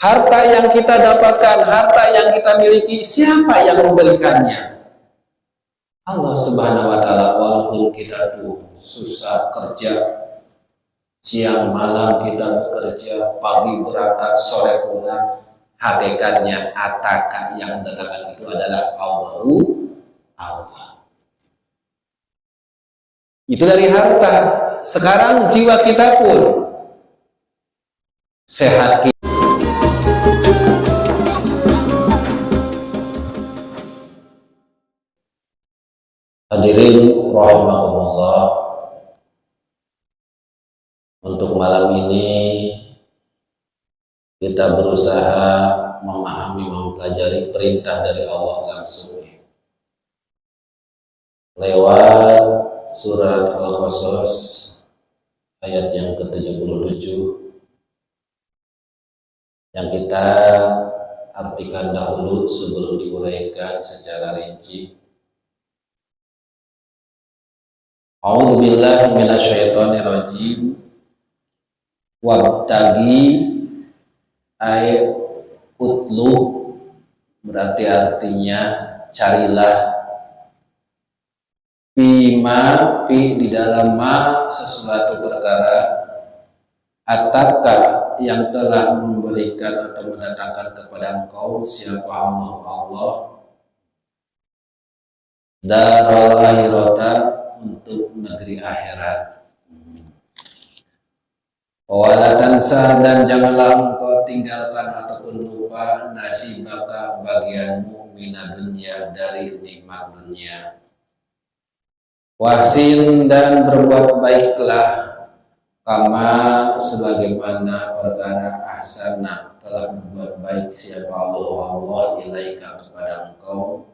Harta yang kita dapatkan, harta yang kita miliki, siapa yang memberikannya? Allah Subhanahu wa Ta'ala. Walaupun kita tuh susah kerja, siang malam kita bekerja, pagi berangkat, sore pulang, hakikatnya ataka yang mendatangkan itu adalah Allah. Itu dari harta. Sekarang jiwa kita pun sehat. Hadirin rahimakumullah, untuk malam ini kita berusaha memahami, mempelajari perintah dari Allah langsung lewat surat Al-Qasas ayat yang ke-77 yang kita artikan dahulu sebelum diuraikan secara rinci. A'udzubillahi minasyaitonirrajim. Wabtagi ay utlu berarti artinya carilah, bima fi di dalam ma sesuatu perkara, ataka yang telah memberikan atau mendatangkan kepada engkau siapa Allah darul akhirata untuk negeri akhirat. Wala tansa dan janganlah engkau tinggalkan ataupun lupa nasibaka bagianmu minad dunya dari nikmat dunia. Wasin dan berbuat baiklah kama sebagaimana perkara ahsana telah berbuat baik siapa Allah ilaika kepada engkau.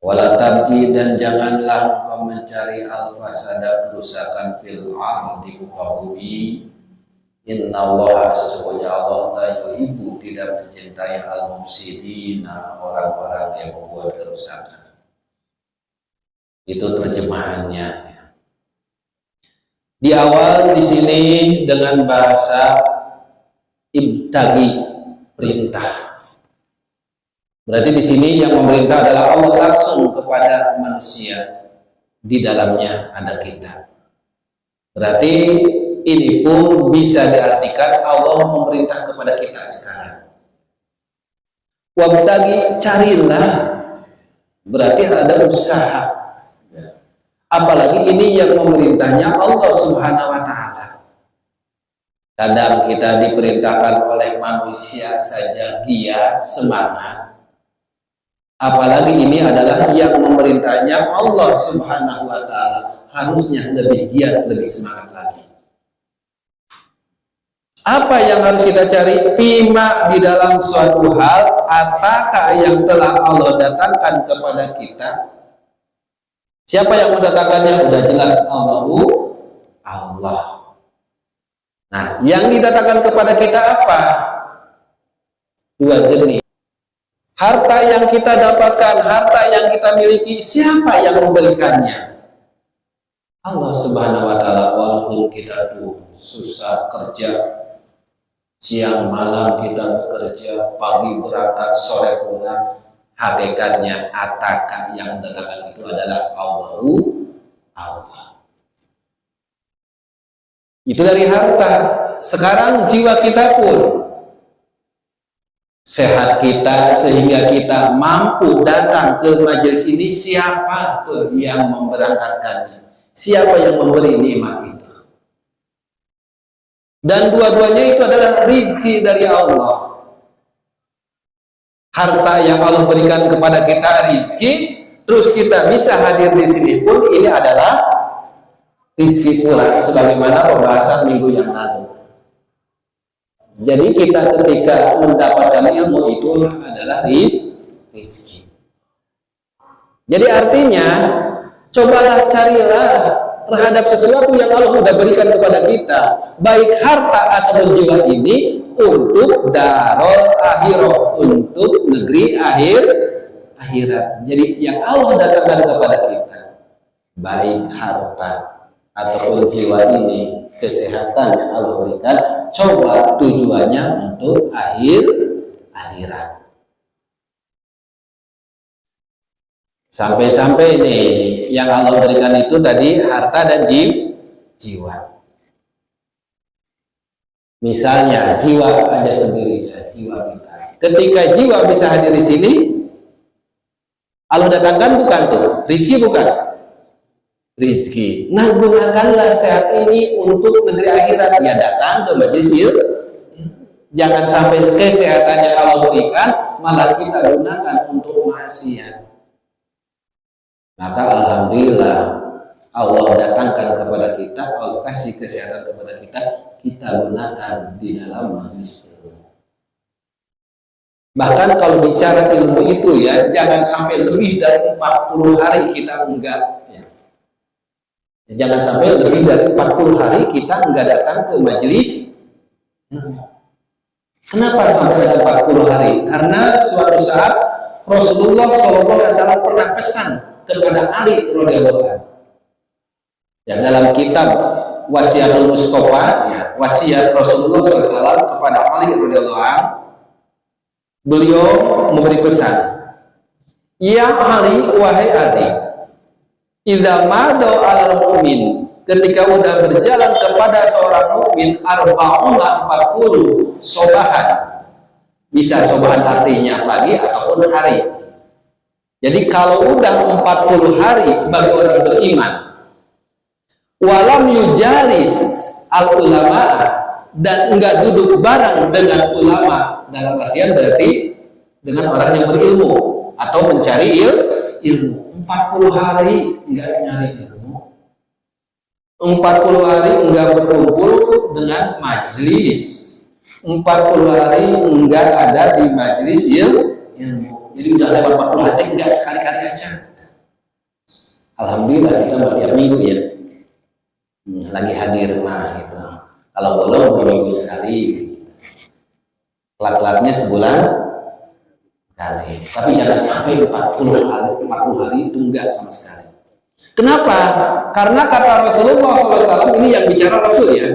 Wala tabgi dan janganlah engkau mencari al-fasada kerusakan fil ardi muka bumi. Innallaha sesungguhnya Allah la yuhibbu tidak mencintai al-mufsidina orang-orang yang membuat kerusakan. Itu terjemahannya. Di awal di sini dengan bahasa ibtagi, perintah. Berarti di sini yang memerintah adalah Allah langsung kepada manusia. Di dalamnya ada kita. Berarti ini pun bisa diartikan Allah memerintah kepada kita sekarang. Wabtagi, carilah. Berarti ada usaha. Apalagi ini yang memerintahnya Allah Subhanahu wa Ta'ala. Kadang kita diperintahkan oleh manusia saja giat, semangat. Apalagi ini adalah yang memerintahnya Allah Subhanahu wa Ta'ala, harusnya lebih giat, lebih semangat lagi. Apa yang harus kita cari? Pima di dalam suatu hal, ataka yang telah Allah datangkan kepada kita. Siapa yang mendatangkannya? Sudah jelas Allah. Nah, yang didatangkan kepada kita apa? Dua jenis. Harta yang kita dapatkan, harta yang kita miliki, siapa yang memberikannya? Allah Subhanahu wa Ta'ala. Walaupun kita tuh susah kerja, siang malam kita bekerja, pagi berangkat, sore pulang, hakikatnya ataka yang mendatangkan itu adalah Allah. Itu dari harta. Sekarang jiwa kita pun sehat kita sehingga kita mampu datang ke majelis ini. Siapa tuh yang memberangkatkannya? Siapa yang memberi nikmat itu? Dan dua-duanya itu adalah rezeki dari Allah. Harta yang Allah berikan kepada kita rezeki, terus kita bisa hadir di sini pun ini adalah rezeki pula, sebagaimana pembahasan minggu yang lalu. Jadi kita ketika mendapatkan ilmu itu adalah rezeki. Jadi artinya cobalah carilah terhadap sesuatu yang Allah sudah berikan kepada kita, baik harta atau jiwa ini, untuk darul akhirah, untuk negeri akhirat. Jadi yang Allah datangkan kepada kita, baik harta, ataupun jiwa ini kesehatan yang Allah berikan, coba tujuannya untuk akhirat. Sampai-sampai nih yang Allah berikan itu tadi harta dan jiwa. Misalnya jiwa aja sendiri ya, jiwa kita. Ketika jiwa bisa hadir di sini, Allah datangkan bukan tuh, rezeki bukan? Rezeki. Nah, gunakanlah saat ini untuk negeri akhirat. Ya, datang ke majelis ilmu. Jangan sampai kesehatannya Allah berikan, malah kita gunakan untuk maksiat. Maka alhamdulillah Allah datangkan kepada kita, Allah kasih kesehatan kepada kita, kita gunakan di dalam majelis ilmu. Bahkan kalau bicara ilmu itu ya, jangan sampai lebih dari 40 hari kita enggak ya. Jangan sampai lebih dari 40 hari kita enggak datang ke majelis. Kenapa sampai ada 40 hari? Karena suatu saat Rasulullah SAW pernah pesan kepada Ali radhiyallahu anhu. Ya, dalam kitab Wasiatul Mustafa, ya, wasiat Rasulullah SAW kepada Ali radhiyallahu anhu, beliau memberi pesan, ya Ali, wahai Ali, idza madu alal mu'min, ketika udah berjalan kepada seorang mukmin 40 sobahan, bisa sobahan artinya pagi ataupun hari. Jadi kalau udah 40 hari bagi orang beriman, walam yujalis al ulama, dan enggak duduk bareng dengan ulama, dalam artian berarti dengan orang yang berilmu atau mencari ilmu. 40 hari enggak nyari ilmu, 40 hari enggak berkumpul dengan majelis, 40 hari enggak ada di majelis ilmu. Jadi udah lewat 40 hari enggak sekali-kali aja. Alhamdulillah kita tiap minggu ya, lagi hadir mah gitu. Kalau belum minggu sekali, telat-telatnya sebulan kali. Tapi jangan sampai 40 hari itu enggak sama sekali. Kenapa? Karena kata Rasulullah SAW, ini yang bicara Rasul ya.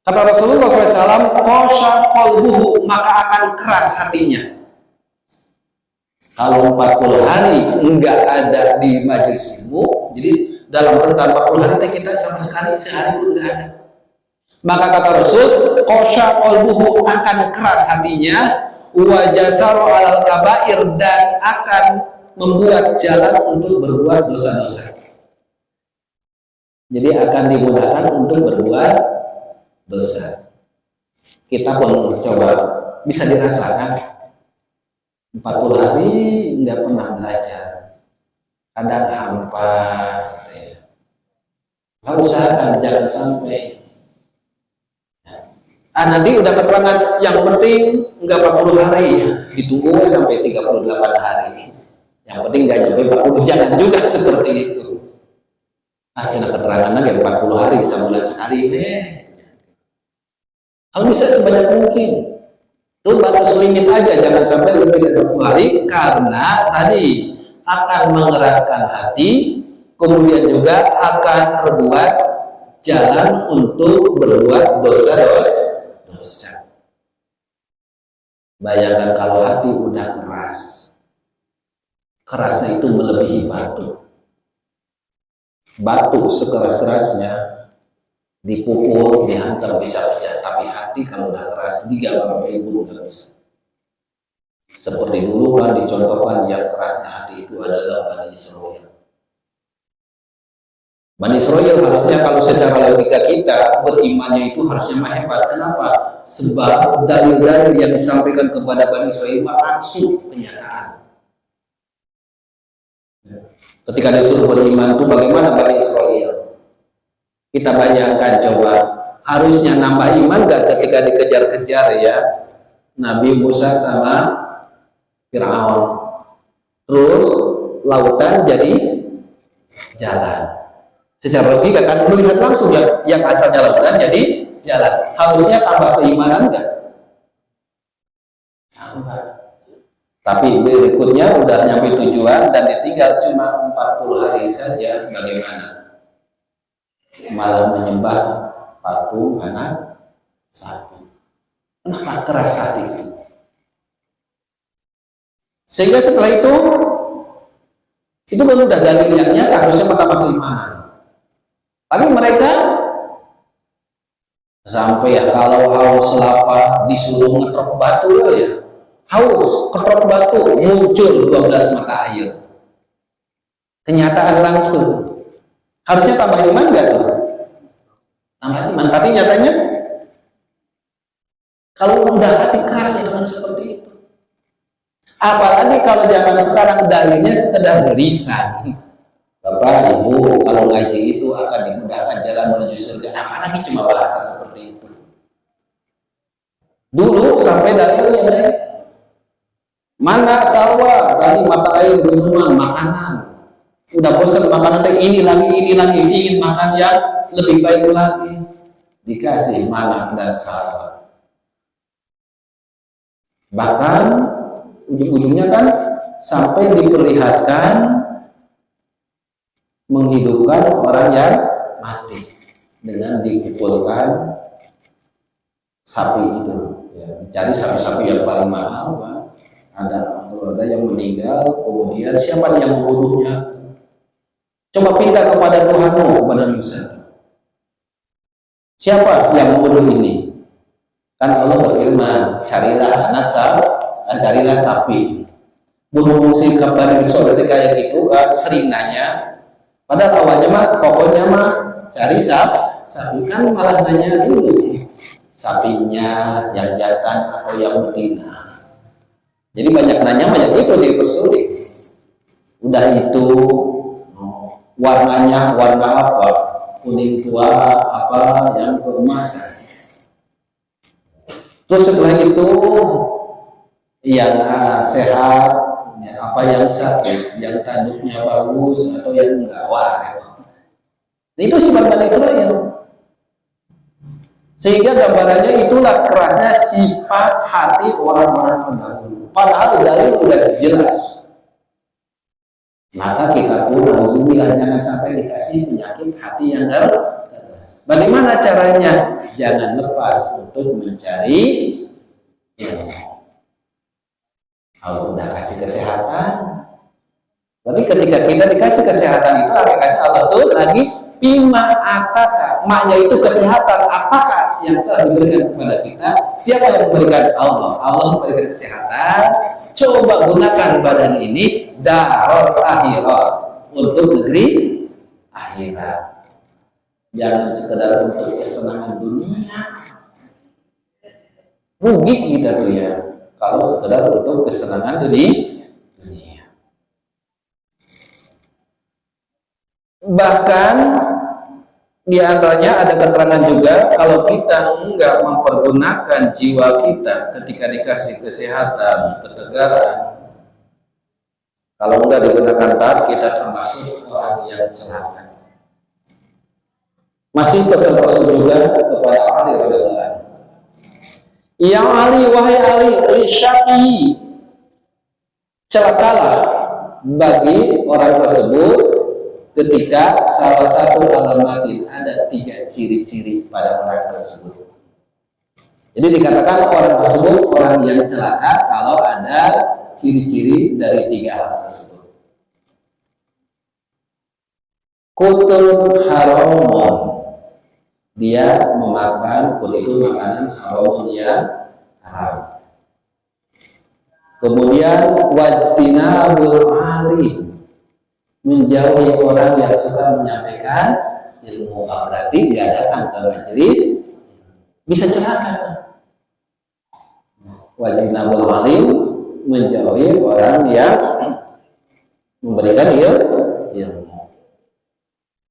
Kata Rasulullah SAW, qasha qalbuhu, maka akan keras hatinya. Kalau 40 hari enggak ada di majelis ilmu, jadi dalam rentang 40 hari kita sama sekali sehari pun enggak ada. Maka kata Rasul, qasha qalbuhu, akan keras hatinya, wa jasaru alal kabair, dan akan membuat jalan untuk berbuat dosa-dosa. Jadi akan dimudahkan untuk berbuat dosa. Kita pun coba, bisa dirasakan 40 hari nggak pernah belajar, kadang hampa gitu ya. Harus usahakan jangan sampai nanti udah keterangan yang penting nggak 40 hari, ditunggu sampai 38 hari. Yang penting nggak nyampe 40, jangan juga seperti itu. Kena keterangan lagi 40 hari, sebulan sekali deh. Kalau bisa sebanyak mungkin, tuh batas limit aja, jangan sampai lebih dari 20 hari, karena tadi akan mengeraskan hati, kemudian juga akan terbuat jalan untuk berbuat dosa. Bayangkan kalau hati udah keras, kerasnya itu melebihi batu. Batu sekeras-kerasnya dipukul, dihantam bisa pecah, tapi hati kalau udah keras digampang bunuh nggak bisa. Seperti dulu kan dicontohkan yang kerasnya hati itu adalah Bani Israel. Bani Israel harusnya kalau secara logika kita berimannya itu harusnya mah hebat. Kenapa? Sebab dalil-dalil yang disampaikan kepada Bani Israel langsung kenyataan. Ketika disuruh beriman itu bagaimana Bani Israel? Kita bayangkan coba, harusnya nambah iman gak ketika dikejar-kejar ya Nabi Musa sama Fir'aun, terus lautan jadi jalan. Secara logika kan melihat langsung ya, yang asalnya lautan jadi jalan. Harusnya tambah keimanan enggak? Tambah. Tapi berikutnya udah nyampe tujuan dan ditinggal cuma 40 hari saja, bagaimana? malah menyembah patung anak sapi. Kenapa keras hati itu? Sehingga setelah itu kan udah dalil yang nyata, harusnya pertama keimanan. Tapi mereka sampai ya kalau haus lapar disuruh ngetrok batu ya, haus ketrok batu muncul 12 mata air. Kenyataan langsung. Harusnya tambah iman nggak tuh? Tambah iman. Tapi nyatanya kalau udah hati keras ya kan seperti itu. Apalagi kalau zaman sekarang dalilnya sekedar lisan. Bapak, Ibu, kalau ngaji itu akan dimudahkan jalan menuju surga. Apalagi cuma bahasa seperti itu. Dulu sampai dalilnya mana sawah dari mata air minuman makanan. Udah bosan makanan ini lagi, ingin makan yang lebih baik lagi. Dikasih mana dan sawah. Bahkan ujung-ujungnya kan sampai diperlihatkan menghidupkan orang yang mati dengan dipukulkan sapi itu. Ya, dicari sapi-sapi yang paling mahal, Pak. Ada yang meninggal, kemudian siapa yang membunuhnya? Coba pinta kepada Tuhanmu, kepada Musa. Siapa yang membunuh ini? Kan Allah berfirman, carilah sapi. Bunuh musim kabar itu kayak gitu, sering nanya. Padahal awalnya pokoknya cari sapi, kan malah nanya dulu sapinya yang jantan atau yang betina. Jadi banyak nanya, banyak itu dipersulit. Udah itu warnanya warna apa, kuning tua apa yang keemasan. Terus setelah itu yang sehat, ya, apa yang sakit, yang tanduknya bagus atau yang enggak, itu sebagian Israel. Sehingga gambarannya itulah kerasnya sifat hati orang-orang terdahulu. Padahal dalil sudah jelas. Maka kita pun alhamdulillah jangan sampai dikasih penyakit hati yang keras. Bagaimana caranya? Jangan lepas untuk mencari ilmu. Allah udah kasih kesehatan. Tapi ketika kita dikasih kesehatan itu, hakikatnya Allah tuh lagi bima ataka, maknya itu kesehatan. Apakah yang telah diberikan kepada kita? Siapa yang memberikan? Allah. Allah memberikan kesehatan. Coba gunakan badan ini darul akhirat, untuk negeri akhirat. Jangan sekedar untuk kesenangan dunia. Rugi kita tuh ya kalau sekedar untuk kesenangan dunia. Bahkan di antaranya ada keterangan juga, kalau kita enggak mempergunakan jiwa kita ketika dikasih kesehatan, ketegaran, kalau enggak digunakan taat, kita termasuk orang yang celaka. Masih pesan Rasul juga kepada Ali radhiyallahu anhu. Ya Ali, wahai Ali, syaqi, celakalah bagi orang tersebut ketika salah satu alamatin, ada 3 ciri-ciri pada orang tersebut. Jadi dikatakan orang tersebut orang yang celaka kalau ada ciri-ciri dari 3 hal tersebut. Kutun haramun, dia memakan kut itu makanan haramun yang haram. Kemudian wajtinabul alim, menjauhi orang yang suka menyampaikan ilmu. Berarti nggak datang ke majelis, bisa celaka. Wajtinabul alim, menjauhi orang yang memberikan ilmu.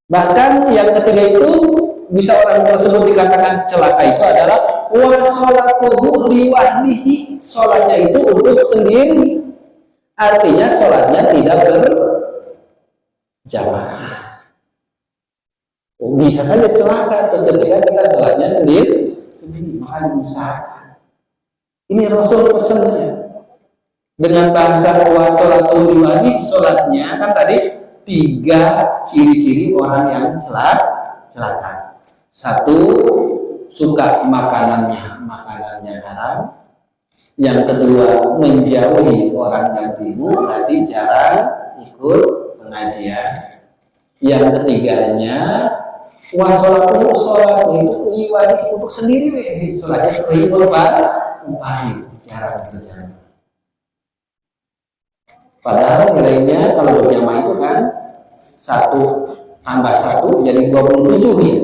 Bahkan yang ketiga itu bisa orang tersebut dikatakan celaka itu adalah wa sholatuhu liwahdihi, sholatnya itu untuk sendiri. Artinya sholatnya tidak berjamaah. Bisa saja celaka ketika kita sholatnya sendiri. Maka diusahakan. Ini Rasul pesannya dengan bahasa wa sholatuhu liwahdihi, sholatnya kan tadi 3 ciri-ciri orang yang celaka. celaka. Satu, suka makanannya haram. Yang kedua, menjauhi orang yang tidur, berarti jarang ikut pengajian. Yang ketiganya, sholat itu wajib untuk sendiri, sholatnya sering umpari, jarang berjamaah. Padahal nilainya kalau berjamaah itu kan 1 tambah 1 jadi 27 ya.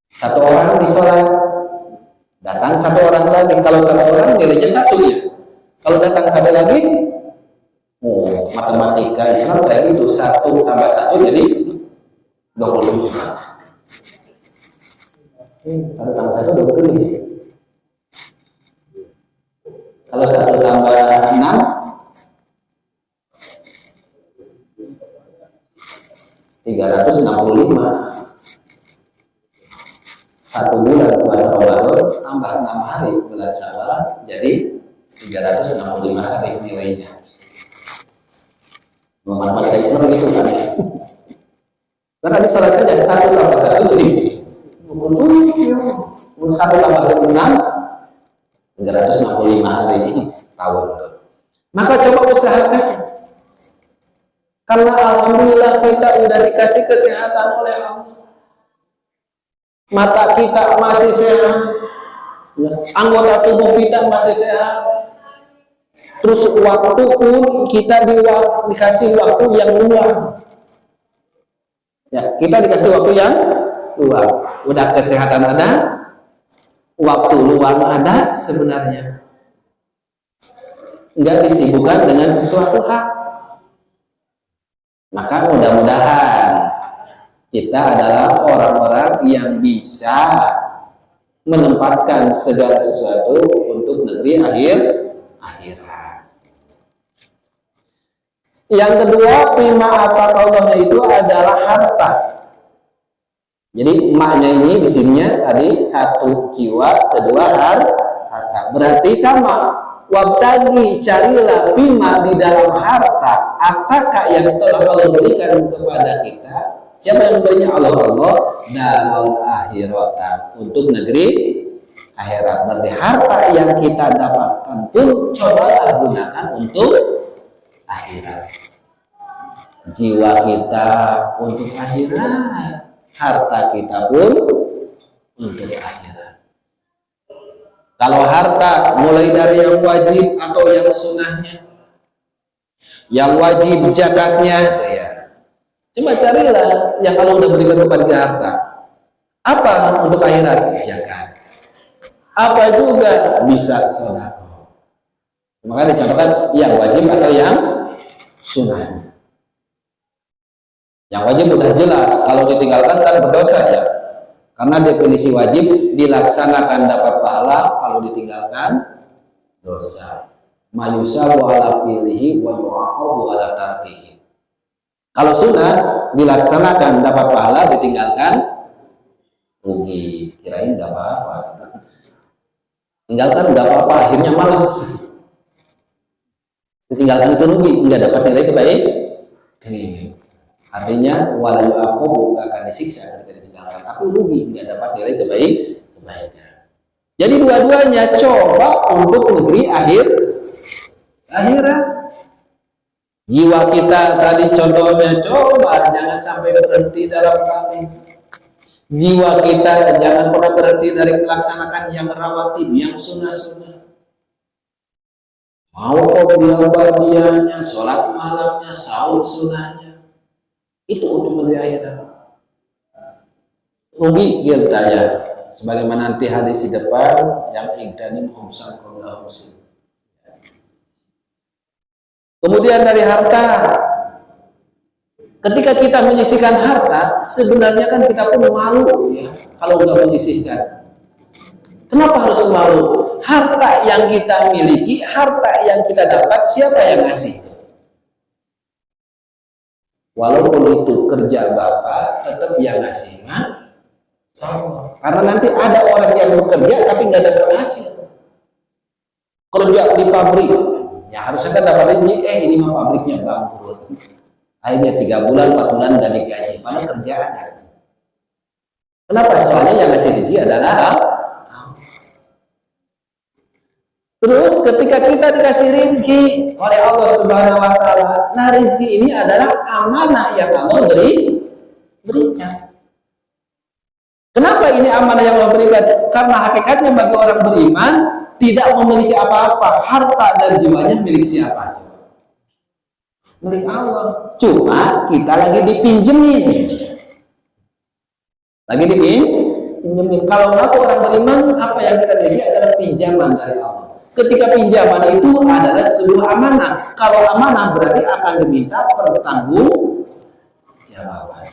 Satu orang di sholat, datang satu orang lagi. Kalau satu orang nilainya 1 ya. Kalau datang satu lagi, matematika Islam saya itu 1 tambah 1 jadi 27. 1 tambah 1 27. Kalau 1 tambah 6 365. 1 bulan puasa Ramadan tambah 6 hari bulan Syawal jadi 365 hari nilainya. Matematika Islam begitu kan? Karena di sholat saja 1 tambah 1 jadi 1 tambah 6 365 hari ini tahun. Maka coba usahakan. Karena alhamdulillah kita udah dikasih kesehatan oleh Allah. Mata kita masih sehat, anggota tubuh kita masih sehat. Terus waktu pun kita dikasih waktu yang luang. Ya, kita dikasih waktu yang luang. Udah kesehatan ada, waktu luang ada sebenarnya. Enggak disibukkan dengan sesuatu hal. Maka mudah-mudahan kita adalah orang-orang yang bisa menempatkan segala sesuatu untuk negeri akhirat. Yang kedua, prima apa Allahnya itu adalah harta. Jadi maknya ini di sininya tadi 1 jiwa, kedua harta. Berarti sama. Wabtagi, carilah prima di dalam harta apakah yang telah Allah berikan kepada kita. Siapa yang memberinya? Allah dalam akhirat, untuk negeri akhirat. Berarti harta yang kita dapatkan pun cobalah gunakan untuk akhirat. Jiwa kita untuk akhirat, harta kita pun untuk akhirat. Kalau harta mulai dari yang wajib atau yang sunnahnya, yang wajib zakatnya, ya. Coba carilah yang Allah udah berikan kepada harta. Apa untuk akhirat? Zakat. Apa juga bisa sedekah. Maka dicontohkan yang wajib atau yang sunnah. Yang wajib udah jelas, kalau ditinggalkan kan berdosa ya. Karena definisi wajib dilaksanakan dapat pahala, kalau ditinggalkan dosa. Mayusabu ala filihi wa yu'aqabu ala tarkihi. Kalau sunnah dilaksanakan dapat pahala, ditinggalkan rugi. Kirain enggak apa-apa. Tinggalkan enggak apa-apa, akhirnya malas. Ditinggalkan itu rugi, enggak dapat nilai kebaikan. Artinya wala yu'aqabu, enggak akan disiksa ketika ditinggalkan, tapi rugi, enggak dapat nilai kebaikan. Jadi dua-duanya coba untuk negeri akhirat. Jiwa kita tadi contohnya coba jangan sampai berhenti dalam kali. Jiwa kita jangan pernah berhenti dari melaksanakan yang rawatib, yang sunnah-sunnah. Mau qobliyah, sholat malamnya, sahur sunnahnya. Itu untuk negeri akhirat. Rugi kita ya. Sebagaimana nanti hadis di depan yang igdanin humsan qabla humsin. Kemudian dari harta, ketika kita menyisihkan harta, sebenarnya kan kita pun malu ya kalau nggak menyisihkan. Kenapa harus malu? Harta yang kita miliki, harta yang kita dapat, siapa yang ngasih? Walaupun itu kerja bapak, tetap yang ngasih. Karena nanti ada orang yang bekerja tapi nggak dapat hasil. Kerja di pabrik. Ya harusnya kan dapat ini mah pabriknya bangkrut. Akhirnya 3 bulan, 4 bulan nggak digaji, padahal kerjaan. Kenapa? Soalnya yang ngasih rezeki adalah Allah. Terus ketika kita dikasih rezeki oleh Allah Subhanahu wa taala, nah rezeki ini adalah amanah yang Allah berikan. Kenapa ini amanah yang Allah berikan? Karena hakikatnya bagi orang beriman tidak memiliki apa-apa, harta dan jiwanya milik siapa? Milik Allah. Cuma kita lagi dipinjemin. Lagi dipinjemin. Kalau aku orang beriman, apa yang kita miliki adalah pinjaman dari Allah. Ketika pinjaman itu adalah sebuah amanah. Kalau amanah berarti akan diminta pertanggungjawaban.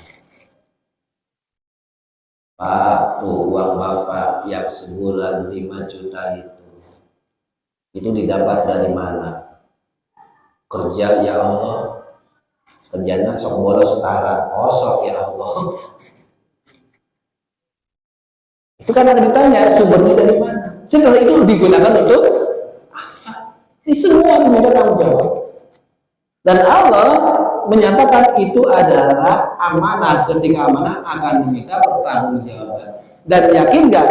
Pak, tuh uang Bapak yang sebulan 5 juta itu didapat dari mana? Kerja ya Allah, kerjanya sok bolos setara, kosong ya Allah. Itu kan akan ditanya sumbernya dari mana. Setelah itu digunakan untuk ini semua diminta tanggung jawab. Dan Allah menyatakan itu adalah amanah. Ketika amanah akan meminta pertanggungjawaban. Dan yakin nggak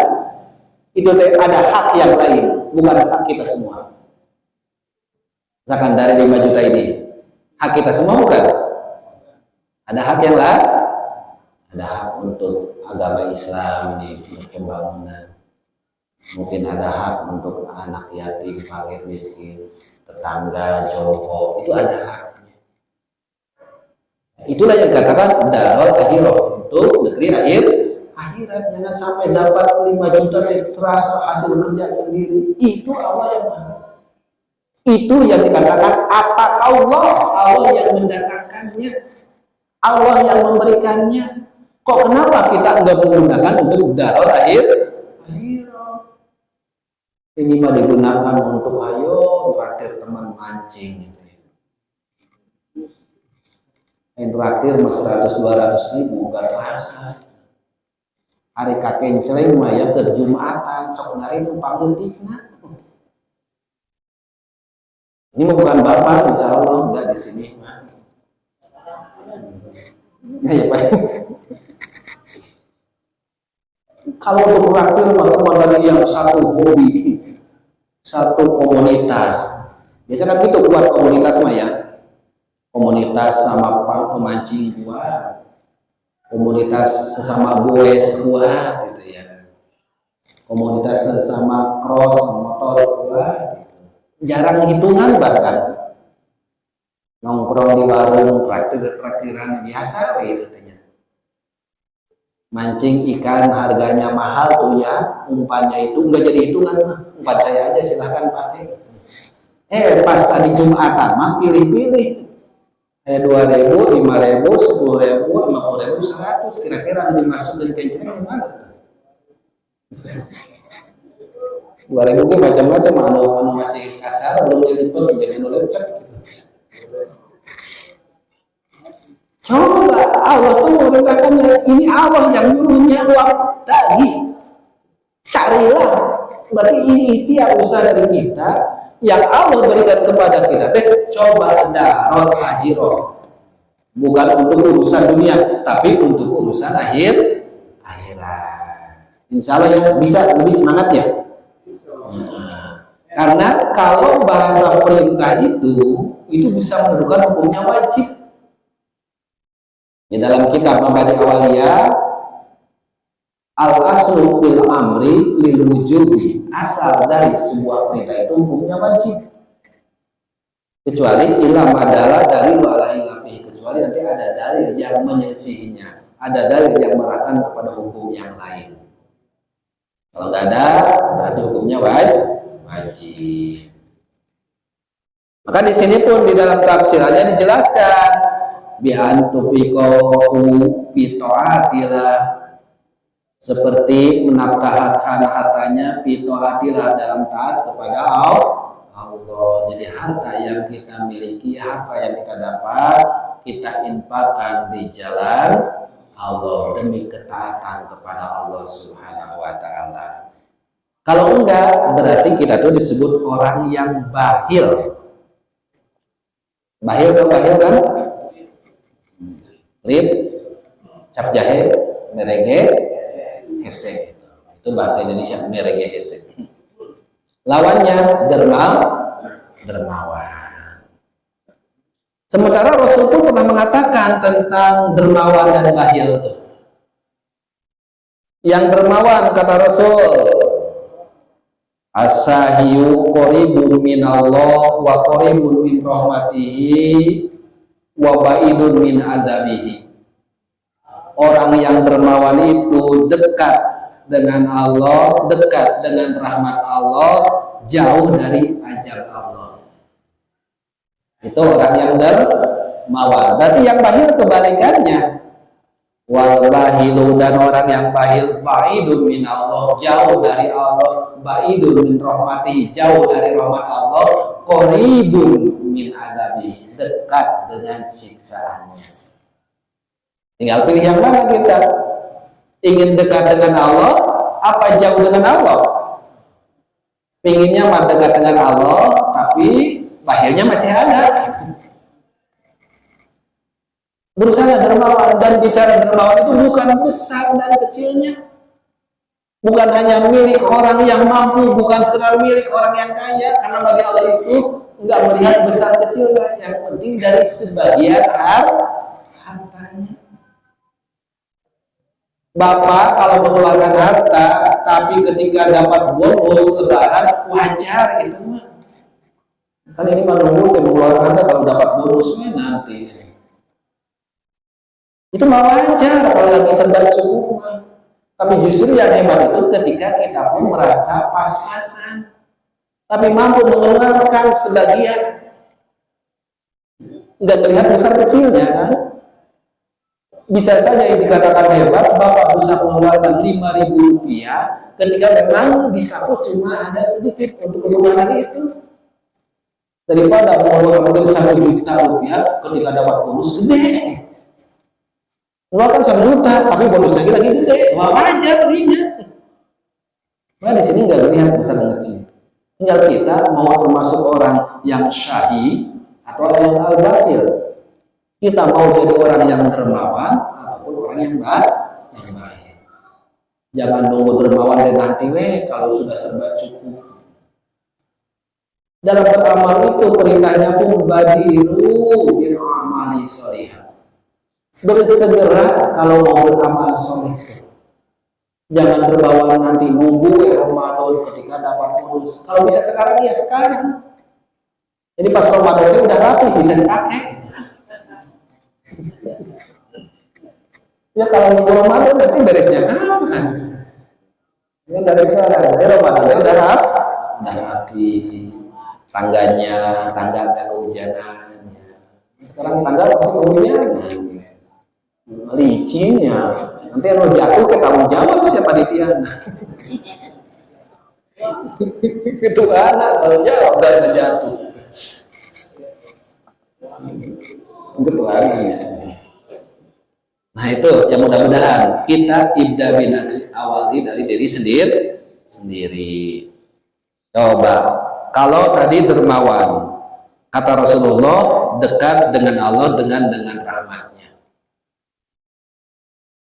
itu ada hak yang lain, bukan hak kita semua. Misalkan dari 5 juta ini hak kita semua bukan? Ada hak yang lain, ada hak untuk agama Islam di pembangunan, mungkin ada hak untuk anak yatim, fakir miskin, tetangga, jompo, itu ada haknya. Itulah yang dikatakan darul akhirah, untuk negeri akhirat. Jangan sampai dapat 5 juta terasa hasil kerja sendiri, itu Allah yang mana? Itu yang dikatakan apa Allah yang mendatangkannya, Allah yang memberikannya. Kok kenapa kita enggak menggunakan untuk darul akhirah? Ini mah digunakan untuk ayo traktir teman mancing. Yang traktir mas 100-200 ribu enggak terasa. Hari kakek celeng mah ya ke Jumatan sok nari numpang leutikna. Ini bukan Bapak, insya Allah enggak di sini. Nah, ya Pak. Kalau untuk traktir mah dari yang satu hobi, satu komunitas. Biasanya kan gitu buat komunitas mah ya. Komunitas sama pemancing buat, komunitas sesama goes buat gitu ya. Komunitas sesama cross motor buat gitu. Jarang hitungan bahkan. Nongkrong di warung traktiran biasa gitu. Mancing ikan harganya mahal tuh ya, umpannya itu enggak jadi hitungan, umpan saya aja silahkan pakai. Pas tadi Jumatan mah pilih-pilih. 2.000, 5.000, 10.000, 50.000, 100, kira-kira yang dimaksud dan kenceng mana? 2.000 ke macam-macam, anu masih kasar, belum dilipet, dengan lecek. Coba Allah tuh mengatakannya, ini Allah yang nyuruhnya uang tadi. Carilah. Berarti ini ikhtiar usaha dari kita yang Allah berikan kepada kita. Coba darul akhirah. Bukan untuk urusan dunia, tapi untuk urusan akhirat. Insya Allah ya bisa lebih semangat ya. Karena kalau bahasa perintah itu bisa menentukan hukumnya wajib. Di dalam kitab Mabadi Awaliyah, al-aslu fil amri lil wujubi, asal dari sebuah perintah itu hukumnya wajib. Kecuali ilam adalah dari walahi lafi, kecuali nanti ada dalil yang menyelisihinya, ada dalil yang mengarahkan kepada hukum yang lain. Kalau nggak ada, berarti hukumnya wajib. Maka di sini pun di dalam tafsirannya dijelaskan bi'an tufiqahu fito'atilah, seperti menafkahkan hartanya fito'atilah dalam taat kepada Allah. Jadi harta yang kita miliki, harta yang kita dapat, kita infakkan di jalan Allah demi ketaatan kepada Allah Subhanahu wa ta'ala. Kalau enggak, berarti kita tuh disebut orang yang bakhil. Bakhil kan? lip, cap jahe, merege, hese. Itu bahasa Indonesia, merege hese. Lawannya dermawan. Sementara Rasul pun pernah mengatakan tentang dermawan dan bakhil. Yang dermawan kata Rasul, as-sahiyu qaribun minallah wa qaribun min rahmatihi wa ba'idun min adzabihi. Orang yang dermawan itu dekat dengan Allah, dekat dengan rahmat Allah, jauh dari azab Allah. Itu orang yang dermawan. Berarti yang bakhil kebalikannya. Wal bahilu, dan orang yang bakhil ba'idun min Allah, jauh dari Allah, ba'idun min rahmatihi, jauh dari rahmat Allah, qaribun min adabi, dekat dengan siksaannya. Tinggal pilih yang mana kita. Ingin dekat dengan Allah apa jauh dengan Allah? Pinginnya mah dekat dengan Allah tapi bakhilnya masih ada. Berusaha dermawan, dan bicara dermawan itu bukan besar dan kecilnya, bukan hanya milik orang yang mampu, bukan sekedar milik orang yang kaya, karena bagi Allah itu enggak melihat besar kecilnya, yang penting dari sebagian hartanya. Bapak kalau mengeluarkan harta tapi ketika dapat bonus lebaran wajar itu mah, kan ini menunggu mengeluarkan harta kalau dapat bonusnya nanti. Itu mah wajar kalau lagi serba cukup. Tapi justru yang hebat itu ketika kita pun merasa pas-pasan, tapi mampu mengeluarkan sebagian, nggak terlihat besar kecilnya kan? Bisa saja yang dikatakan hebat, Bapak bisa mengeluarkan Rp5.000 ketika memang di saku cuma ada sedikit untuk kebutuhan hari itu, daripada mengeluarkan mungkin Rp1 juta ketika dapat bonus gede. Mengeluarkan Rp1 juta, tapi bonusnya lagi gede, wajar belinya. Nah di sini nggak lihat besar dan kecil. Tinggal kita mau termasuk orang yang syahid atau orang yang al-batil. Kita mau jadi orang yang dermawan ataupun orang yang baik. Jangan nunggu dermawan dan nanti kalau sudah serba cukup. Dalam beramal itu perintahnya pun badiru bil amali sholihah. Bersegera kalau mau beramal soleh. Jangan berbawa nanti nunggu Ramadan ketika dapat bonus. Kalau bisa sekarang ya sekarang. Jadi pas Ramadan udah rapi bisa dipakai. Ya kalau nunggu Ramadan nanti beresnya kapan? Ya dari sekarang. Ramadan udah rapi. Tangganya, tangga nggak kehujanan. Sekarang tangga masih kehujanan. Licinnya nanti kalau jatuh kita tanggung jawab siapa di tiana itu anak kalau jawab dan jatuh gitu anaknya. Nah itu yang mudah-mudahan kita ibda binafsi, awali dari diri sendiri. Coba kalau tadi dermawan kata Rasulullah dekat dengan Allah dengan rahmatnya.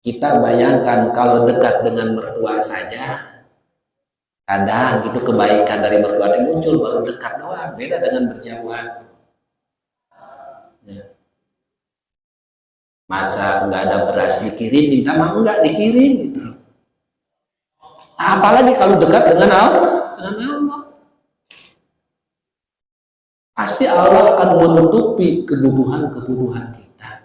Kita bayangkan kalau dekat dengan mertua saja, kadang itu kebaikan dari mertua yang muncul baru dekat doang, beda dengan berjauhan. Ya. Masa nggak ada beras dikirim, minta mah enggak dikirim. Gitu. Apalagi kalau dekat dengan Allah, pasti Allah akan menutupi kebutuhan kita.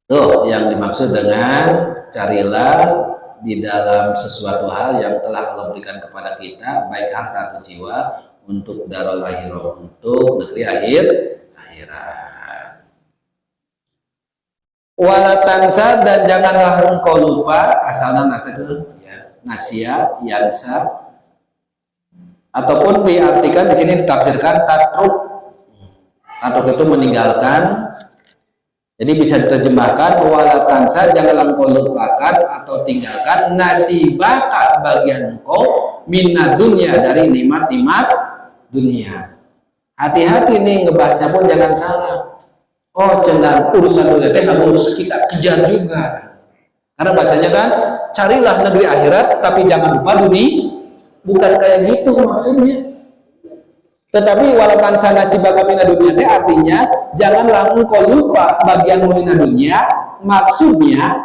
Tuh yang dimaksud dengan carilah di dalam sesuatu hal yang telah Allah berikan kepada kita, baik harta atau jiwa, untuk darul akhirah, untuk negeri akhirat. Wala tansa, dan janganlah engkau lupa, asalnya nasa dulu ya, nasia, yansa, ataupun diartikan di sini ditafsirkan tatruk. Tatruk itu meninggalkan. Jadi bisa diterjemahkan wala tansa, janganlah engkau lupakan atau tinggalkan nasibaka, bagian engkau minat dunia, dari nikmat-nikmat dunia. Hati-hati nih ngebahasnya pun jangan salah. Oh cenah urusan dunia teh harus kita kejar juga. Karena bahasanya kan carilah negeri akhirat tapi jangan lupa dunia. Bukan kayak gitu maksudnya. Tetapi walaupun sana si bakamina dunia teh artinya janganlah engkau lupa bagian mulina dunia. Maksudnya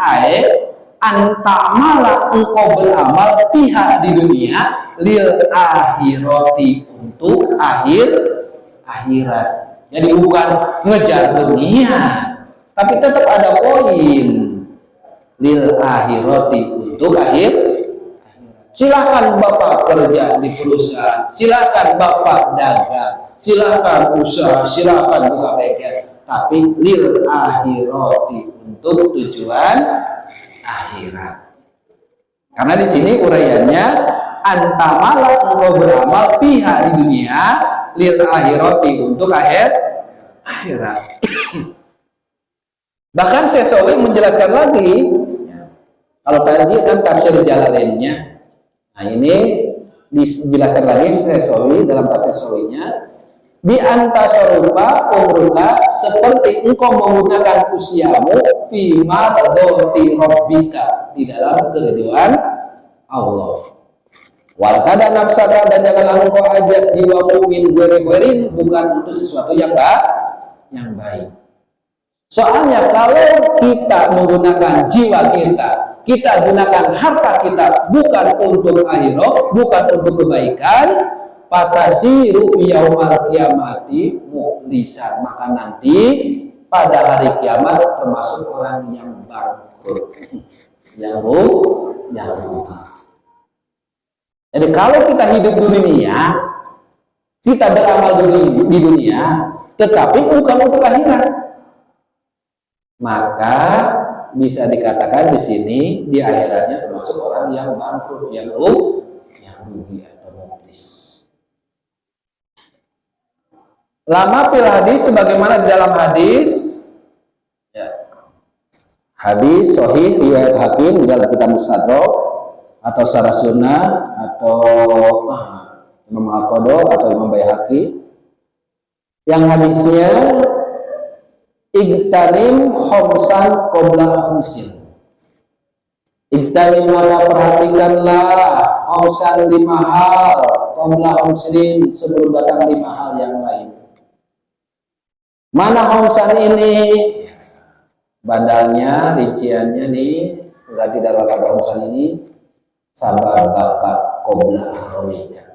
antamala engkau beramal pihak di dunia lil akhirati untuk akhirat. Jadi bukan ngejar dunia, tapi tetap ada poin lil akhirati untuk akhir. Silakan Bapak kerja di perusahaan, silakan Bapak dagang, silakan usaha, silakan buka bengkel, tapi lil akhirati untuk tujuan akhirat. Karena di sini uraiannya antamala engkau beramal pihak di dunia lil akhirati untuk akhirat. Bahkan Sesawi menjelaskan lagi, kalau tadi kan tafsir Jalalainnya. Nah ini dijelaskan lagi Sesawi dalam tafsir Sesawinya, bi antasarupa umruka seperti engkau menggunakan usiamu fi mardhati rabbika di dalam keridhaan Allah. Wal kada nafsaka dan janganlah engkau ajak jiwamu min ghairi bukan untuk sesuatu yang baik. Soalnya kalau kita menggunakan jiwa kita gunakan harta kita bukan untuk akhirat, bukan untuk kebaikan, patasiru yaumal kiamati mukhlisan, maka nanti pada hari kiamat termasuk orang yang bangkrut, yang rugi. Jadi kalau kita hidup di dunia, kita beramal di dunia, tetapi bukan untuk akhirat, maka bisa dikatakan di sini di akhiratnya termasuk orang yang bangkrut, yang rugi atau muflis. Lama fil hadis sebagaimana di dalam hadis, ya. Hadis sahih riwayat Hakim di dalam kitab Mustadrak atau Syarah Sunnah atau Imam Al-Qadhi atau Imam Baihaqi, yang hadisnya Igtanim khomsan qabla khamsin. Igtanim maka perhatikanlah khomsan 5 hal qabla khamsin sebelum datang 5 hal yang lain. Mana khomsan ini? Bandalnya, rinciannya nih, sudah tidak dalam khomsan ini sabab bapak qabla khamika.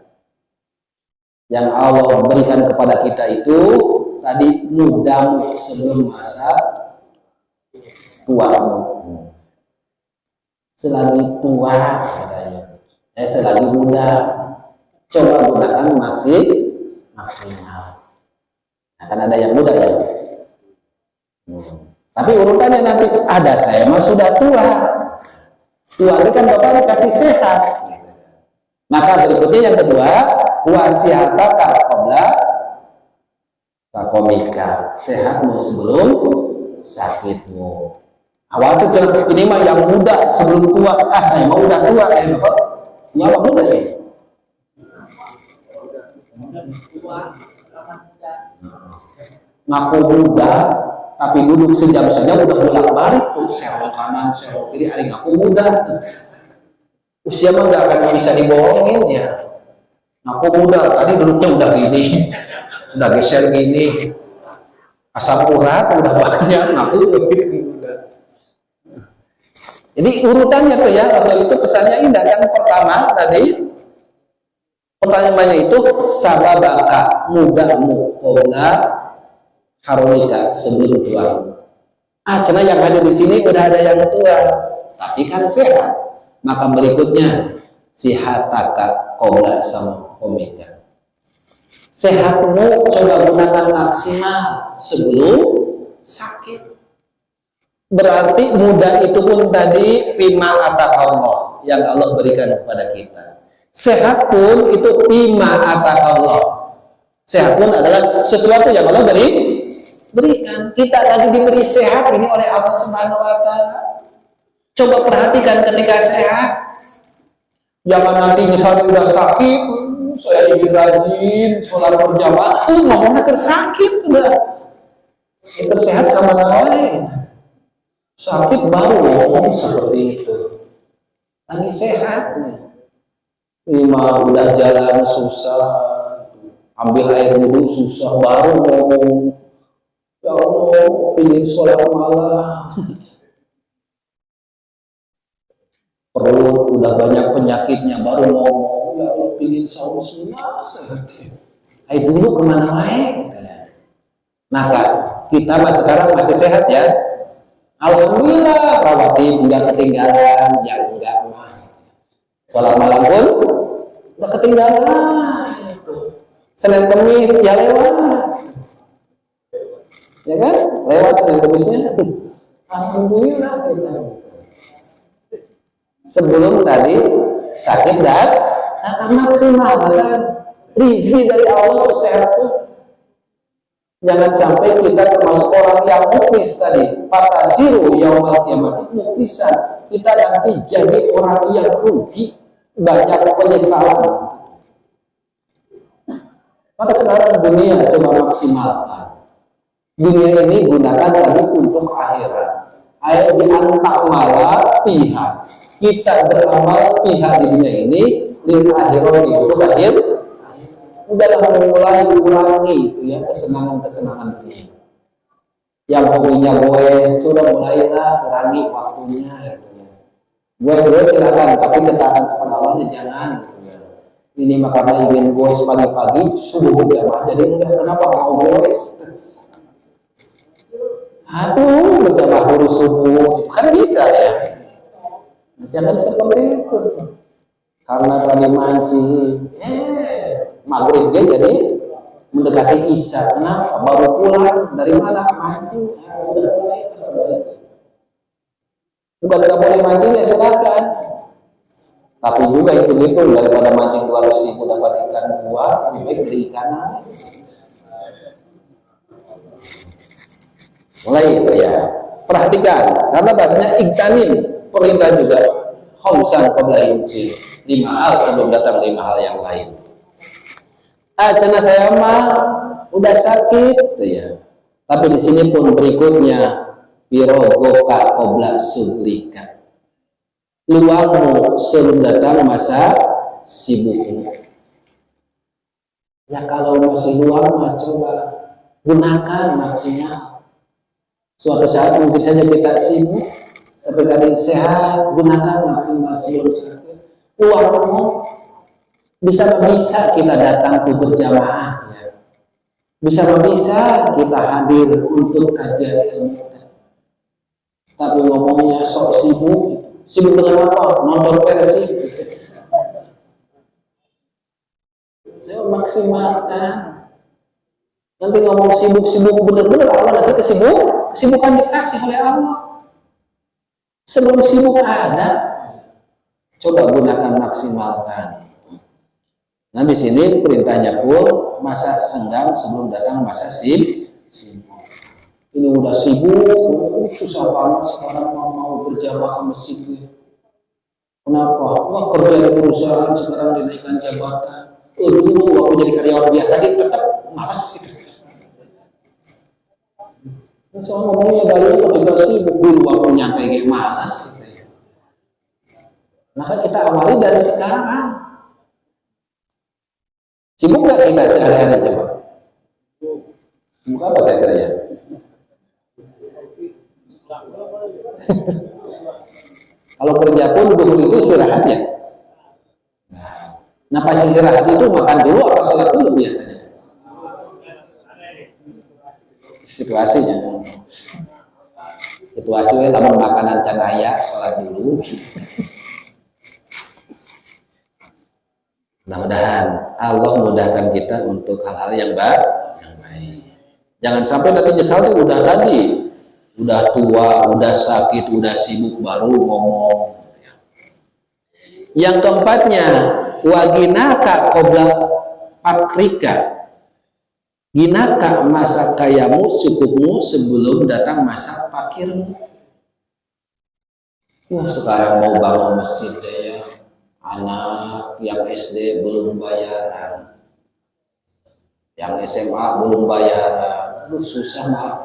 Yang Allah berikan kepada kita itu tadi mudamu sebelum masa tuamu. Selagi tua katanya, selagi muda coba gunakan maksimal. Akan ada yang muda ya. Tapi urutannya nanti ada saya mah sudah tua. Tua itu kan Bapak dikasih sehat. Maka berikutnya yang kedua, wasiataka qabla sakomika, sehatmu sebelum sakitmu. Awal itu ini mah yang muda sebelum tua. Saya mau udah tua ya Bapak. Tua apa muda sih? Ngaku muda, tapi duduk sejam saja udah bolak-balik tuh, serong kanan, serong kiri, hari ngaku muda. Usia mah nggak akan bisa dibohongin ya. Ngaku muda, tadi duduknya udah gini. Udah geser gini, asam urat udah banyak, ngaku udah. Jadi urutannya tuh ya, Rasul itu pesannya indah. Yang pertama tadi pertanyaannya itu sababaka, mudamu qabla harumika, sebelum tua. Karena yang ada di sini udah ada yang tua, tapi kan sehat. Maka berikutnya sihataka qabla sakomika. Sehatmu coba gunakan maksimal sebelum sakit. Berarti muda itu pun tadi fima ata Allah yang Allah berikan kepada kita. Sehat pun itu fima ata Allah. Sehat pun adalah sesuatu yang Allah berikan. Kita lagi diberi sehat ini oleh Allah Subhanahu wa taala. Coba perhatikan ketika sehat. Jangan nanti misalnya udah sakit, saya ingin rajin sholat berjamaah, ngomongnya tersakit udah. Itu sehat kemana lain. Sakit baru ngomong seperti itu. Lagi sehat nih. Lima udah jalan susah, ambil air wudhu susah, baru ngomong, ya Allah, pilih sholat malam. Perut udah banyak penyakitnya, baru ngomong, ya Allah, pilih saum sunnah. Air wudhu kemana lain? Maka kita sekarang masih sehat ya. Alhamdulillah, rawatib nggak ketinggalan, yang enggak mah. Sholat malam pun nggak ketinggalan. Senin Kemis ya lewat, ya kan? Lewat Senin Kemisnya. Alhamdulillah kita. Sebelum tadi sakit dan maksimal kan? Rizki dari Allah sehat tuh. Jangan sampai kita termasuk orang yang muklis tadi. Fatasiru yaumal qiyamah muklisan. Kita nanti jadi orang yang rugi, banyak penyesalan. Maka sekarang dunia coba maksimalkan. Dunia ini gunakan tadi untuk akhirat. Ayat diantak malah pihak. Kita beramal pihak di dunia ini lil akhirat itu akhir. Udahlah mulai kurangi itu ya kesenangan-kesenangan dunia. Yang hobinya goes sudah mulailah kurangi waktunya gitu ya. Goes silakan, tapi ketaatan kepada Allahnya jangan gitu ya. Ini makanya ingin goes pagi-pagi subuh berjamaah, jadi enggak kenapa mau goes? Aduh, berjamaah urus subuh kan bisa ya. Jangan seperti itu. Karena tadi mancing, maghrib dia jadi mendekati isya. Kenapa? Baru pulang dari mana mancing? Bukan nggak boleh mancing ya silakan. Tapi juga itu daripada mancing 200.000 dapat ikan dua, lebih baik beli ikan. Mulai itu ya. Perhatikan, karena bahasanya iktanin perintah juga. Khamsan qabla yunsi, 5 hal sebelum datang 5 hal yang lain. Cina saya mah udah sakit tuh ya. Tapi di sini pun berikutnya pirogoka qabla sublika. Luangmu sebelum datang masa sibukmu. Ya kalau masih luang mah coba gunakan maksimal. Suatu saat mungkin saja kita sibuk, seperti tadi sehat, gunakan maksimal sebelum sakit. Luangmu bisa kita datang ke berjamaah ya. Bisa kita hadir untuk kajian ilmu. Tapi ngomongnya sok sibuk dengan apa? Nonton Persib. Saya maksimalkan. Nanti ngomong sibuk bener-bener Allah nanti kesibukan dikasih oleh Allah. Sebelum sibuk ada, coba gunakan maksimalkan. Nah di sini perintahnya pun masa senggang sebelum datang masa sibuk. Ini udah sibuk, susah banget sekarang mau berjamaah ke masjid. Kenapa? Wah kerja di perusahaan sekarang dinaikkan jabatan. Dulu waktu jadi karyawan biasa dia tetap malas gitu. Soal ngomongnya dari itu juga sibuk dulu waktu nyampe kayak malas gitu. Maka kita awali dari sekarang. Sibuk gak kita sehari-hari coba? Sibuk apa kira-kira ya? Kalau kerja pun dulu itu istirahat ya. Nah pas istirahat itu makan dulu atau sholat dulu biasanya? Situasinya. Situasinya lamun makanan canaya sholat dulu. Mudah-mudahan Allah mudahkan kita untuk hal-hal yang baik. Jangan sampai nanti nyesal udah tadi, udah tua, udah sakit, udah sibuk baru ngomong. Yang keempatnya, waginaka qabla fakrika. Ginaka masa kayamu cukupmu sebelum datang masa fakirmu. Sekarang mau bangun masjid ya. Anak yang SD belum bayaran, yang SMA belum bayaran, aduh susah maaf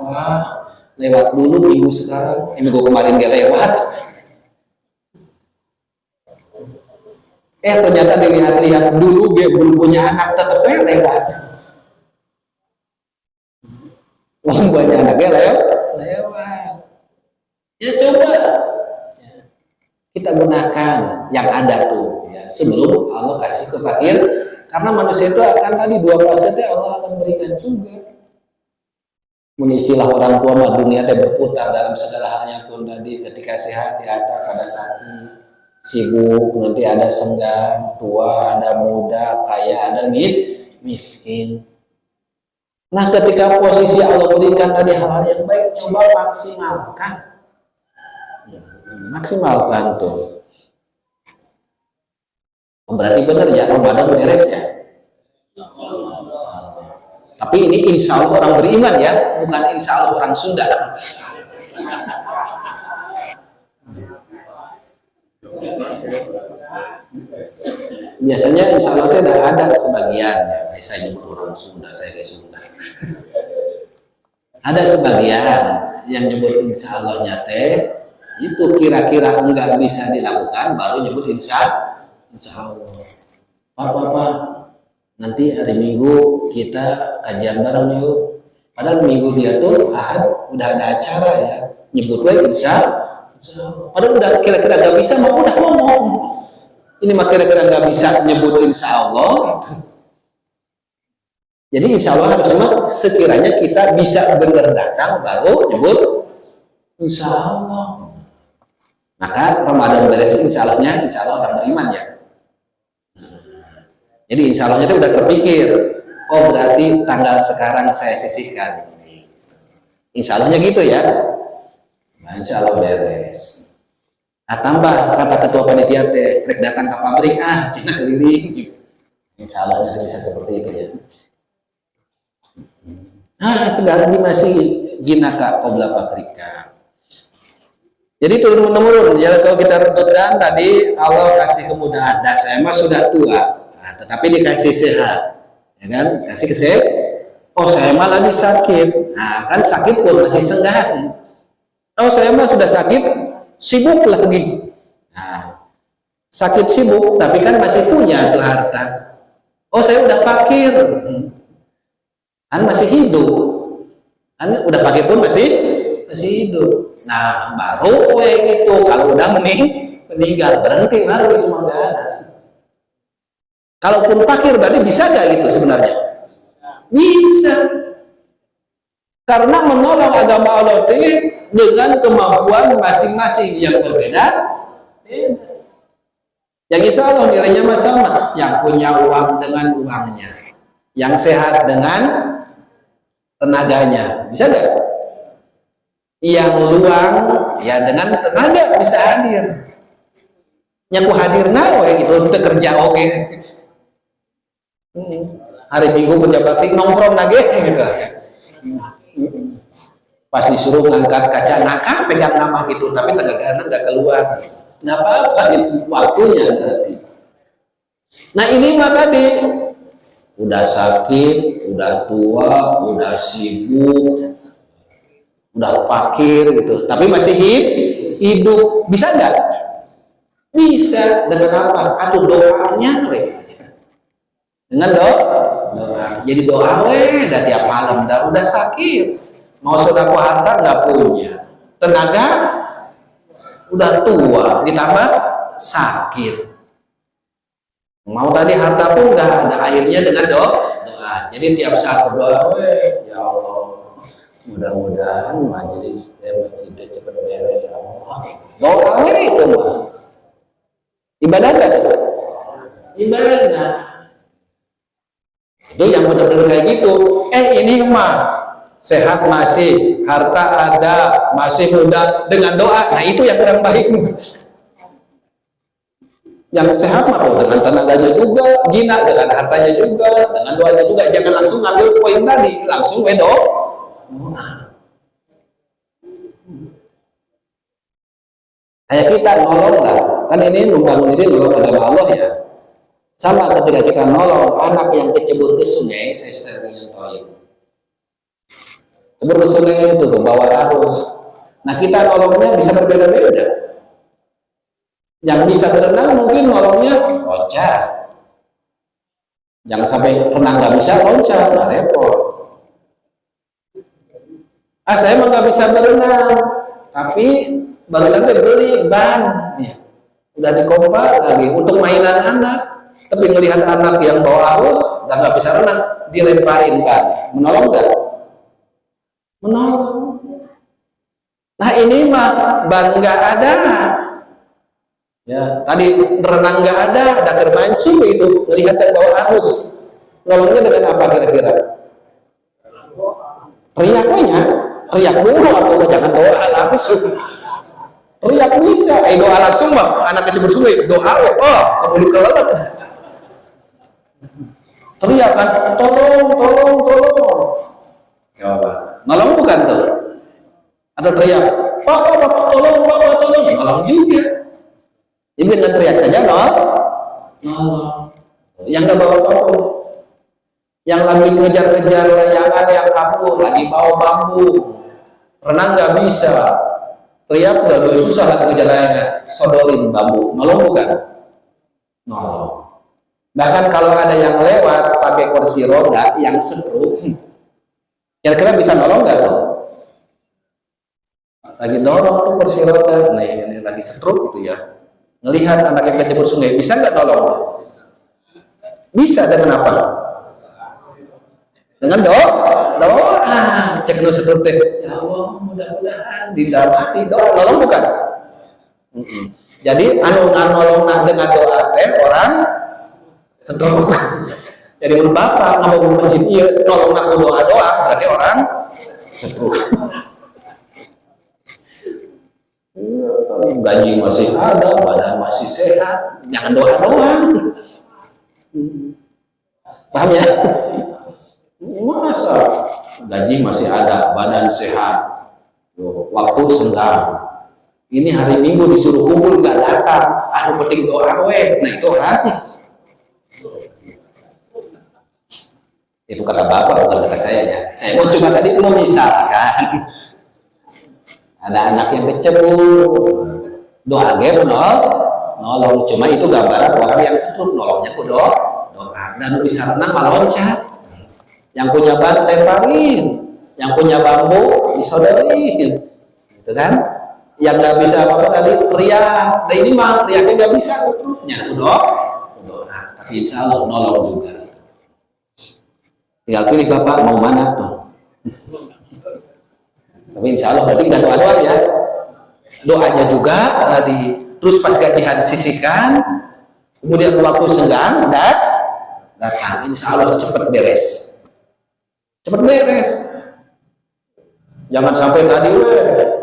lewat dulu minggu sekarang, minggu kemarin dia lewat. Ternyata dilihat-lihat dulu dia belum punya anak tetep lewat. Wong banyak anaknya lewat. Ya coba kita gunakan yang ada tuh ya, sebelum Allah kasih ke fakir, karena manusia itu akan tadi 2 fasetnya Allah akan berikan juga. Menisilah orang tua mah dunia teh berputar dalam segala halnya pun tadi, ketika sehat di atas ada sakit, sibuk nanti ada senggang, tua ada muda, kaya ada miskin. Nah ketika posisi Allah berikan tadi hal-hal yang baik, coba maksimalkan tuh. Berarti benar ya Ramadan beres ya. Tapi ini insya Allah orang beriman ya, bukan insya Allah orang Sunda. Biasanya insya Allah tidak ada sebagian ya, saya nyebut orang Sunda, saya ke Sunda. Ada sebagian yang nyebut insya Allah nyate, itu kira-kira enggak bisa dilakukan, baru nyebut insya Allah. Pak, nanti hari Minggu kita kajian bareng yuk. Padahal Minggu dia tuh Ahad udah ada acara ya, nyebut gue insya Allah. Padahal udah kira-kira gak bisa, mau udah ngomong. Ini mah kira-kira gak bisa nyebut insya Allah. Jadi insya Allah harusnya sekiranya kita bisa benar datang baru nyebut insya Allah. Maka Ramadan beres insya Allahnya insya Allah orang beriman ya. Jadi insya Allahnya itu udah terpikir, oh berarti tanggal sekarang saya sisihkan. Insya Allahnya gitu ya. Nah, insya Allah beres. Nah tambah kata ketua panitia teh, trek datang ke pabrik cina keliling. Insya Allahnya bisa seperti itu ya. Segala masih ginaka qobla pabrika. Jadi turun menurun. Ya kalau kita renungkan tadi Allah kasih kemudahan. Nah, saya mah sudah tua. Tetapi dikasih sehat, ya kan? Kasih kesehatan. Oh saya mah lagi sakit, nah kan sakit pun masih senggan. Oh saya mah sudah sakit, sibuk lagi. Nah, sakit sibuk, tapi kan masih punya tuh harta. Oh saya udah fakir, kan masih hidup. Kan udah fakir pun masih hidup. Nah baru itu kalau udah meninggal berhenti baru itu mau ada. Kalaupun fakir berarti bisa gak gitu sebenarnya? Bisa. Karena menolong agama Allah dengan kemampuan masing-masing yang berbeda. Yang insya Allah nilainya sama. Yang punya uang dengan uangnya, yang sehat dengan tenaganya. Bisa gak? Yang luang ya dengan tenaga bisa hadir. Yang ku hadir nawe gitu untuk kerja oke. Hari Minggu kerja bakti nongkrong lagi gitu. Pas disuruh ngangkat kaca nakal pegang nama gitu, tapi tenaga nggak keluar. Nggak apa-apa itu waktunya berarti. Nah ini mah tadi udah sakit, udah tua, udah sibuk, udah fakir gitu, tapi masih hidup. Bisa nggak? Bisa. Dengan apa? Atau doanya dengan doa. Jadi doa dah tiap malam udah sakit, mau sedekah harta nggak punya, tenaga udah tua, ditambah sakit, mau tadi harta pun nggak ada, akhirnya dengan doa. Jadi tiap saat berdoa, ya Allah mudah-mudahan majelis masjidnya cepat beres ya Allah. Doa itu mah ibadah kan? Ibadah. Itu yang benar-benar kayak gitu. Ini mah sehat masih, harta ada, masih muda dengan doa. Nah itu yang kurang baik. Yang sehat mah dengan tenaganya juga, jinak dengan hartanya juga, dengan doanya juga. Jangan langsung ngambil poin tadi, langsung doa. Kayak kita nolong lah, kan ini membangun ini nolong agama Allah ya. Sama ketika kita nolong anak yang kecebur ke sungai, saya sering yang tahu. Cebur sungai itu ke bawah arus. Nah kita nolongnya bisa berbeda-beda. Yang bisa berenang mungkin nolongnya loncat. Jangan sampai renang nggak bisa loncat, nah repot. Saya emang nggak bisa berenang, tapi barusan beli ban, ya. Udah dikompa lagi untuk mainan anak. Tapi melihat anak yang bawa arus dan nggak bisa renang, dilemparin kan, menolong nggak? Menolong. Nah ini mah ban nggak ada, ya tadi renang nggak ada kermancing itu, melihat yang bawa arus, nolongnya dengan apa kira-kira? Teriaknya, teriak dulu atau jangan doa langsung. Teriak bisa, doa langsung mah anak kecil bersungai doa, oh kamu kelelep. Teriak kan, tolong. Coba, nolong bukan tuh? Atau teriak, Pak, tolong, nolong juga. Jadi dengan teriak saja nolong. Yang nggak bawa tolong, yang lagi ngejar-ngejar layangan yang kabur, lagi bawa bambu, renang nggak bisa, teriak udah susah lagi ngejar layangan, sodorin bambu, nolong bukan? Nolong. Bahkan kalau ada yang lewat pakai kursi roda yang setruk, kira-kira bisa nolong nggak tuh? Lagi dorong tuh kursi roda, nah ini lagi setruk gitu ya, ngelihat anak yang kecebur sungai, bisa nggak nolong? Bisa, dengan apa? Dengan doa. Cek dulu setruk teh, ya Allah mudah-mudahan didapati doa, nolong bukan? Jadi anu nolong dengan doa teh orang setruk. Jadi menurut Bapak nggak mau masjid iya nolong aku doa berarti orang setruk. Gaji masih ada, badan masih sehat, jangan doa doang. Paham ya? Masa gaji masih ada, badan sehat, waktu senggang. Ini hari Minggu disuruh kumpul nggak datang, penting doa weh. Nah itu orang. Itu kata Bapak, bukan kata saya ya. Saya mau cuma tadi misalkan ada anak yang kecebur, doa ge nolong. Cuma itu gambaran orang yang setruk, nolongnya ku doa. Dan bisa renang malah loncat. Yang punya ban lemparin, yang punya bambu disodorin, gitu kan? Yang nggak bisa apa tadi teriak. Nah ini mah teriaknya nggak bisa setruknya ku doa. Tapi insya Allah nolong juga. Tinggal pilih Bapak mau mana tuh. Tapi insya Allah berarti tidak doa ya. Doanya juga terus pas gajian sisihkan, kemudian waktu senggang dan datang. Insya Allah cepat beres. Cepat beres. Jangan sampai tadi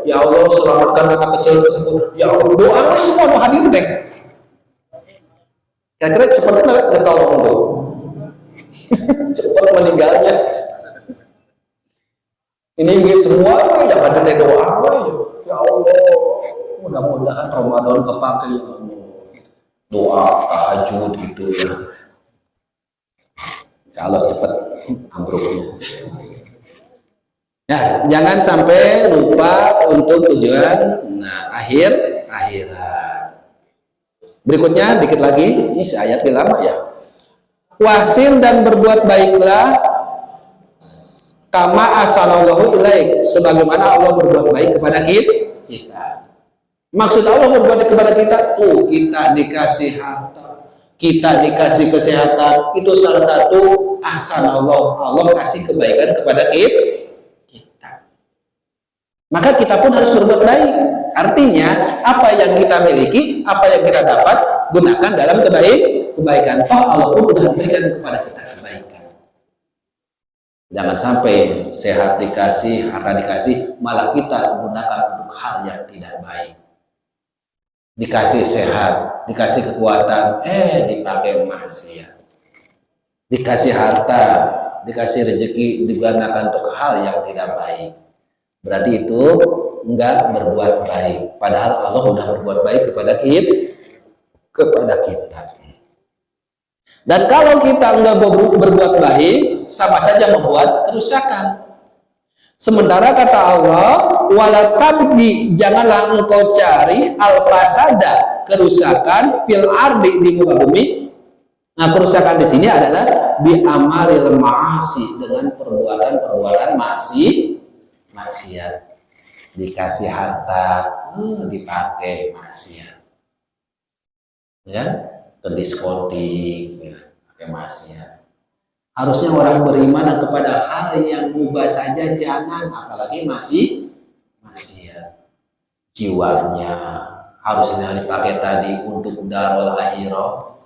ya Allah selamatkan anak kecil tersebut. Ya Allah doa semua mau hadir deh. Kira-kira cepat nggak tolong tuh. Cepat meninggalnya. Ini semua yang ada di doa ya Allah mudah-mudahan Ramadan kepake ya Allah, doa tahajud gitu ya, insya Allah cepat ambruknya. Nah jangan sampai lupa untuk tujuan akhirat. Berikutnya dikit lagi, ini ayat lama ya. Wasin dan berbuat baiklah kama asallallahu ilaik, sebagaimana Allah berbuat baik kepada kita. Maksud Allah berbuat baik kepada kita, kita dikasih harta, kita dikasih kesehatan, itu salah satu ahsanallah, Allah kasih kebaikan kepada kita. Maka kita pun harus berbuat baik. Artinya apa yang kita miliki, apa yang kita dapat, gunakan dalam kebaikan. Allah pun sudah memberikan kepada kita kebaikan. Jangan sampai sehat dikasih, harta dikasih, malah kita gunakan untuk hal yang tidak baik. Dikasih sehat, dikasih kekuatan, dipakai maksiat. Dikasih harta, dikasih rezeki, digunakan untuk hal yang tidak baik. Berarti itu enggak berbuat baik. Padahal Allah sudah berbuat baik kepada kita. Dan kalau kita enggak berbuat baik, sama saja membuat kerusakan. Sementara kata Allah, wala tabghi, janganlah engkau cari al-fasada, kerusakan fil ardi, di muka bumi. Nah, kerusakan di sini adalah bi amalil ma'asi, dengan perbuatan-perbuatan maksiat. Dikasih harta, dipakai maksiat. Ya, ke diskotik, ya, pakai maksiat. Harusnya orang beriman kepada hal yang mubah saja jangan, apalagi maksiat. Jiwanya harusnya dipakai tadi untuk darul akhirah,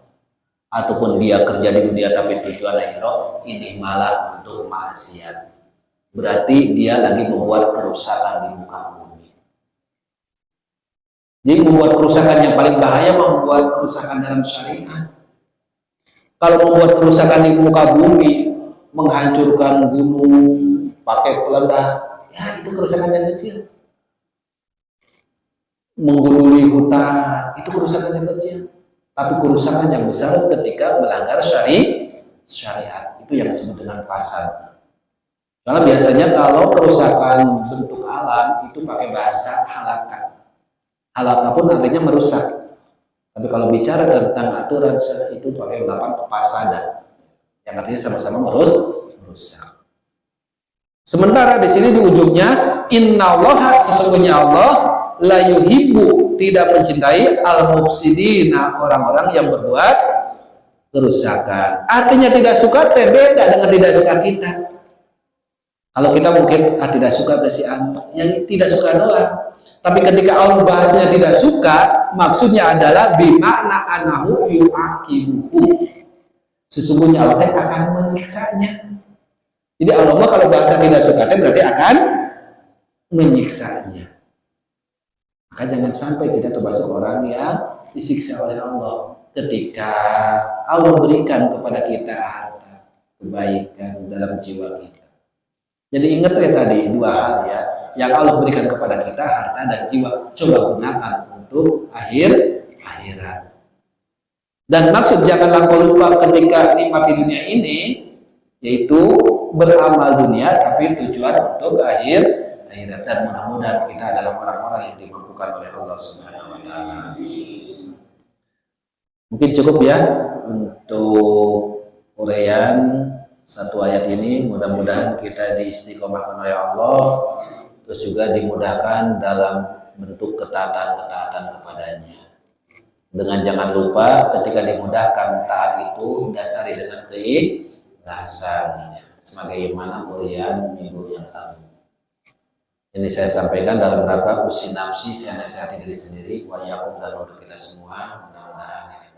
ataupun dia kerja di dunia tapi tujuan akhirah, ini malah untuk maksiat. Berarti dia lagi membuat kerusakan di muka bumi. Jadi membuat kerusakan yang paling bahaya, membuat kerusakan dalam syariat. Kalau membuat kerusakan di muka bumi, menghancurkan gunung, pakai peledak, ya itu kerusakan yang kecil. Menggululi hutan, itu kerusakan yang kecil. Tapi kerusakan yang besar ketika melanggar syariat, itu yang disebut dengan fasad. Karena biasanya kalau kerusakan bentuk alam itu pakai bahasa halaka. Halaka pun artinya merusak. Tapi kalau bicara tentang aturan itu pakai ungkapan fasada, yang artinya sama-sama merusak. Sementara di sini di ujungnya, innallaha, sesungguhnya Allah la yuhibbu, tidak mencintai al-mufsidina, orang-orang yang berbuat kerusakan. Artinya tidak suka, beda dengan tidak suka kita. Kalau kita mungkin tidak suka ke si anu, yang tidak suka doang. Tapi ketika Allah bahasnya tidak suka, maksudnya adalah bimakna anahu yu'aqibuhu. Sesungguhnya Allah akan menyiksanya. Jadi Allah kalau bahasa tidak suka berarti akan menyiksanya. Maka jangan sampai kita termasuk orang yang disiksa oleh Allah ketika Allah berikan kepada kita harta, kebaikan dalam jiwa kita. Jadi ingat ya tadi dua hal ya, yang Allah berikan kepada kita harta dan jiwa, coba gunakan untuk akhirat. Dan maksud janganlah kau lupa ketika nikmati dunia ini, yaitu beramal dunia tapi tujuan untuk akhirat. Dan mudah-mudahan kita adalah orang-orang yang dimampukan oleh Allah Subhanahu wa taala. Mungkin cukup ya untuk uraian satu ayat ini. Mudah-mudahan kita diistiqomahkan oleh Allah, terus juga dimudahkan dalam bentuk ketaatan kepadanya. Dengan jangan lupa ketika dimudahkan taat itu dasari dengan keikhlasan, sebagaimana uraian minggu yang lalu. Ini saya sampaikan dalam rangka usi nafsi, saya nasihati diri sendiri, wa yakum, dan untuk kita semua. Mudah-mudahan